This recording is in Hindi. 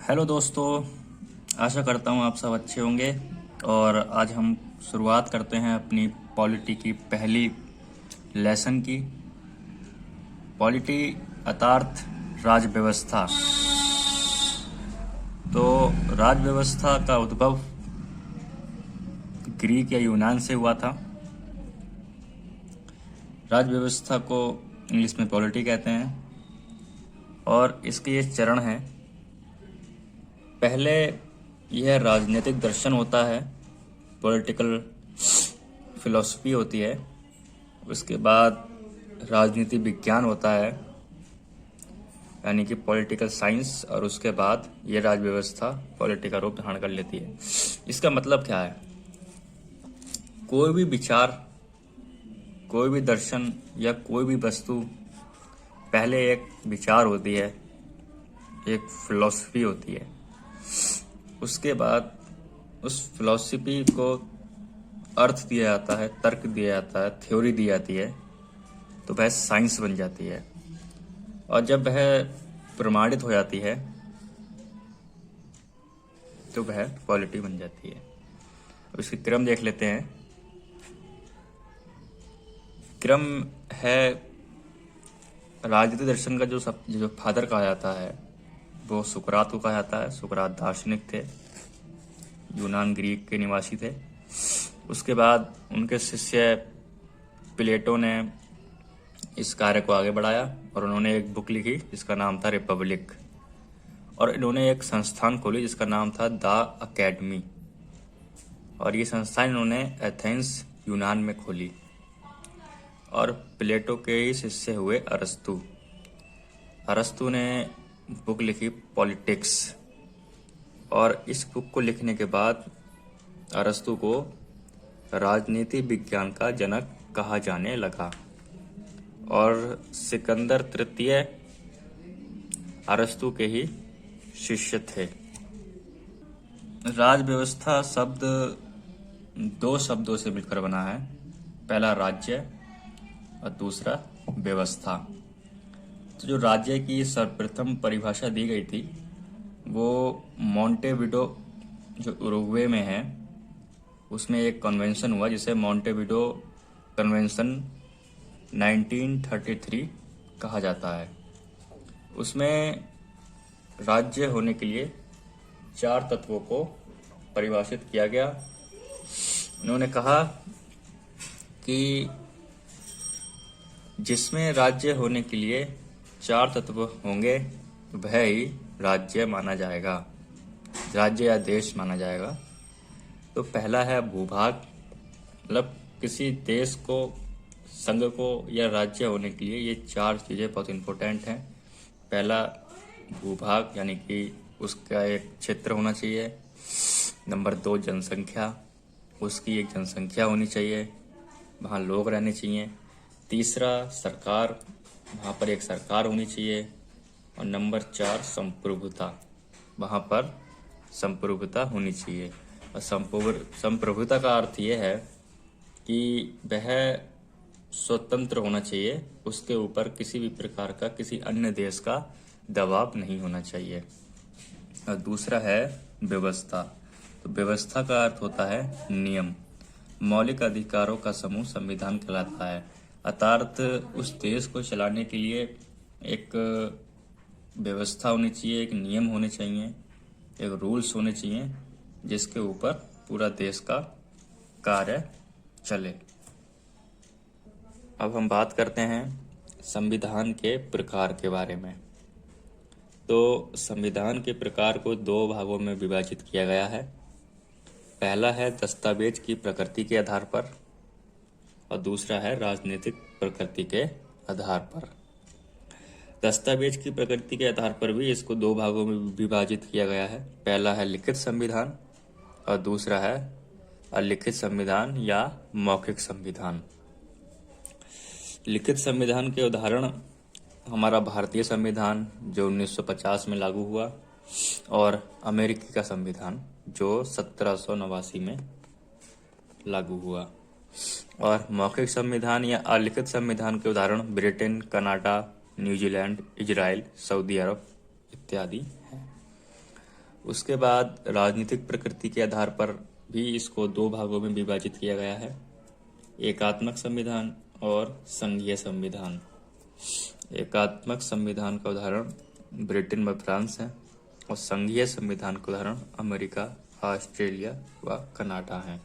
हेलो दोस्तों, आशा करता हूँ आप सब अच्छे होंगे। और आज हम शुरुआत करते हैं अपनी पॉलिटी की पहली लेसन की। पॉलिटी अर्थात राज व्यवस्था। तो राज व्यवस्था का उद्भव ग्रीक या यूनान से हुआ था। राज व्यवस्था को इंग्लिश में पॉलिटी कहते हैं और इसके ये चरण हैं। पहले यह राजनीतिक दर्शन होता है, पॉलिटिकल फिलॉसफी होती है। उसके बाद राजनीति विज्ञान होता है, यानी कि पॉलिटिकल साइंस। और उसके बाद ये राज व्यवस्था पॉलिटी का रूप धारण कर लेती है। इसका मतलब क्या है? कोई भी विचार, कोई भी दर्शन या कोई भी वस्तु पहले एक विचार होती है, एक फिलॉसफी होती है। उसके बाद उस फिलॉसफी को अर्थ दिया जाता है, तर्क दिया जाता है, थ्योरी दी जाती है, तो वह साइंस बन जाती है। और जब वह प्रमाणित हो जाती है तो वह पॉलिटी बन जाती है। उसकी क्रम देख लेते हैं। क्रम है राजनीति दर्शन का जो फादर कहा जाता है वो सुकरात को कहा जाता है। सुकरात दार्शनिक थे, यूनान ग्रीक के निवासी थे। उसके बाद उनके शिष्य प्लेटो ने इस कार्य को आगे बढ़ाया और उन्होंने एक बुक लिखी जिसका नाम था रिपब्लिक। और इन्होंने एक संस्थान खोली जिसका नाम था द अकेडमी। और ये संस्थान इन्होंने एथेंस यूनान में खोली। और प्लेटो के ही शिष्य हुए अरस्तु। अरस्तु ने बुक लिखी पॉलिटिक्स। और इस बुक को लिखने के बाद अरस्तु को राजनीति विज्ञान का जनक कहा जाने लगा। और सिकंदर तृतीय अरस्तु के ही शिष्य थे। राज व्यवस्था शब्द दो शब्दों से मिलकर बना है। पहला राज्य और दूसरा व्यवस्था। तो जो राज्य की सर्वप्रथम परिभाषा दी गई थी वो मॉन्टेविडो जो उरुग्वे में है उसमें एक कन्वेंशन हुआ जिसे मॉन्टेविडो कन्वेंशन 1933 कहा जाता है। उसमें राज्य होने के लिए 4 तत्वों को परिभाषित किया गया। उन्होंने कहा कि जिसमें राज्य होने के लिए 4 तत्व होंगे वह ही राज्य माना जाएगा, राज्य या देश माना जाएगा। तो पहला है भूभाग, मतलब किसी देश को, संघ को या राज्य होने के लिए ये 4 चीज़ें बहुत इम्पोर्टेंट हैं। पहला भूभाग, यानी कि उसका एक क्षेत्र होना चाहिए। नंबर 2 जनसंख्या, उसकी एक जनसंख्या होनी चाहिए, वहाँ लोग रहने चाहिए। तीसरा सरकार, वहाँ पर एक सरकार होनी चाहिए। और नंबर 4 संप्रभुता, वहाँ पर संप्रभुता होनी चाहिए। और संप्रभुता का अर्थ ये है कि वह स्वतंत्र होना चाहिए, उसके ऊपर किसी भी प्रकार का किसी अन्य देश का दबाव नहीं होना चाहिए। और दूसरा है व्यवस्था। तो व्यवस्था का अर्थ होता है नियम। मौलिक अधिकारों का समूह संविधान कहलाता है। अर्थात उस देश को चलाने के लिए एक व्यवस्था होनी चाहिए, एक नियम होने चाहिए, एक रूल्स होने चाहिए जिसके ऊपर पूरा देश का कार्य चले। अब हम बात करते हैं संविधान के प्रकार के बारे में। तो संविधान के प्रकार को 2 भागों में विभाजित किया गया है। पहला है दस्तावेज की प्रकृति के आधार पर और दूसरा है राजनीतिक प्रकृति के आधार पर। दस्तावेज की प्रकृति के आधार पर भी इसको 2 भागों में विभाजित किया गया है। पहला है लिखित संविधान और दूसरा है अलिखित संविधान या मौखिक संविधान। लिखित संविधान के उदाहरण हमारा भारतीय संविधान जो 1950 में लागू हुआ और अमेरिकी का संविधान जो 1789 में लागू हुआ। और मौखिक संविधान या अलिखित संविधान के उदाहरण ब्रिटेन, कनाडा, न्यूजीलैंड, इजराइल, सऊदी अरब इत्यादि हैं। उसके बाद राजनीतिक प्रकृति के आधार पर भी इसको दो भागों में विभाजित किया गया है, एकात्मक संविधान और संघीय संविधान। एकात्मक संविधान का उदाहरण ब्रिटेन व फ्रांस है और संघीय संविधान का उदाहरण अमेरिका, ऑस्ट्रेलिया व कनाडा है।